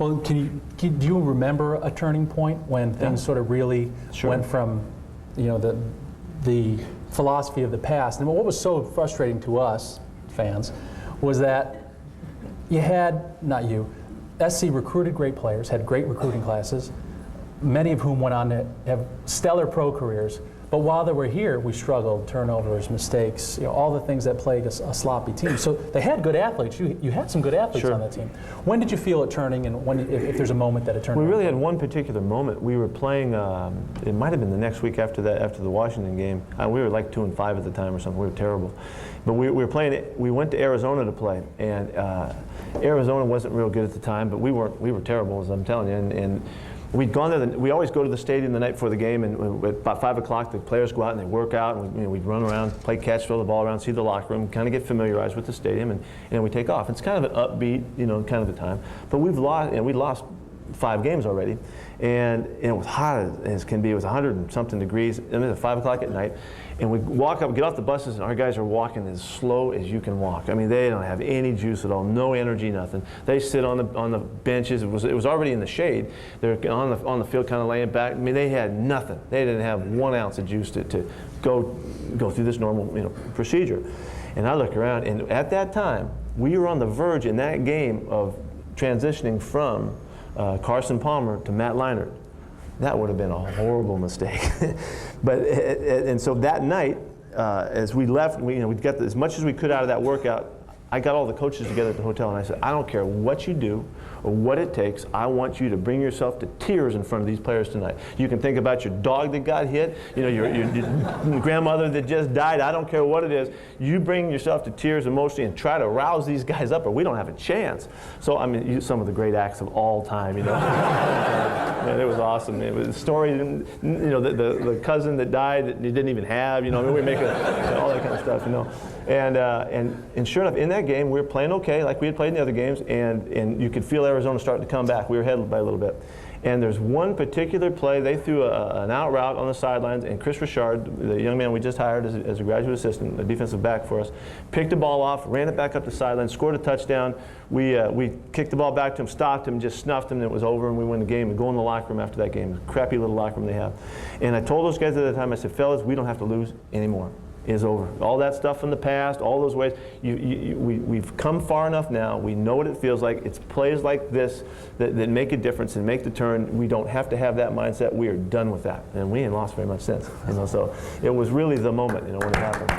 Well, do you remember a turning point when things sort of really went from, the philosophy of the past? And what was so frustrating to us fans was that SC recruited great players, had great recruiting classes, many of whom went on to have stellar pro careers. But while they were here, we struggled, turnovers, mistakes, all the things that plague a sloppy team. So they had good athletes. You had some good athletes on that team. When did you feel it turning, and if there's a moment that it turned? We really had one particular moment. We were playing. It might have been the next week after the Washington game. We were like 2-5 at the time or something. We were terrible. But we were playing. We went to Arizona to play, and Arizona wasn't real good at the time. But we were terrible, as I'm telling you. And we'd gone there. We always go to the stadium the night before the game, and at about 5 o'clock, the players go out and they work out, and we'd run around, play catch, throw the ball around, see the locker room, kind of get familiarized with the stadium, and then we take off. It's kind of an upbeat, kind of a time. But we lost 5 games already, and it was hot as can be. It was 100 and something degrees, and it was at 5 o'clock at night. And we walk up, get off the buses, and our guys are walking as slow as you can walk. I mean, they don't have any juice at all, no energy, nothing. They sit on the benches. It was already in the shade. They're on the field, kind of laying back. I mean, they had nothing. They didn't have 1 ounce of juice to go through this normal procedure. And I look around, and at that time, we were on the verge in that game of transitioning from Carson Palmer to Matt Leinart. That would have been a horrible mistake. And so that night, as we left, we'd get as much as we could out of that workout. I got all the coaches together at the hotel, and I said, I don't care what you do or what it takes. I want you to bring yourself to tears in front of these players tonight. You can think about your dog that got hit, your grandmother that just died. I don't care what it is. You bring yourself to tears emotionally and try to rouse these guys up, or we don't have a chance. So, I mean, some of the great acts of all time, Man, it was awesome. It was a story, the cousin that died that he didn't even have, we were making all that kind of stuff, And sure enough, in that game, we were playing okay, like we had played in the other games, and you could feel Arizona starting to come back. We were ahead by a little bit. And there's one particular play, they threw an out route on the sidelines, and Chris Richard, the young man we just hired as a graduate assistant, a defensive back for us, picked the ball off, ran it back up the sideline, scored a touchdown. We kicked the ball back to him, stopped him, just snuffed him, and it was over, and we win the game. We go in the locker room after that game, crappy little locker room they have. And I told those guys at the time, I said, fellas, we don't have to lose anymore. Is over. All that stuff from the past, all those ways, we've come far enough now. We know what it feels like. It's plays like this that make a difference and make the turn. We don't have to have that mindset. We are done with that. And we ain't lost very much since. So it was really the moment, when it happened.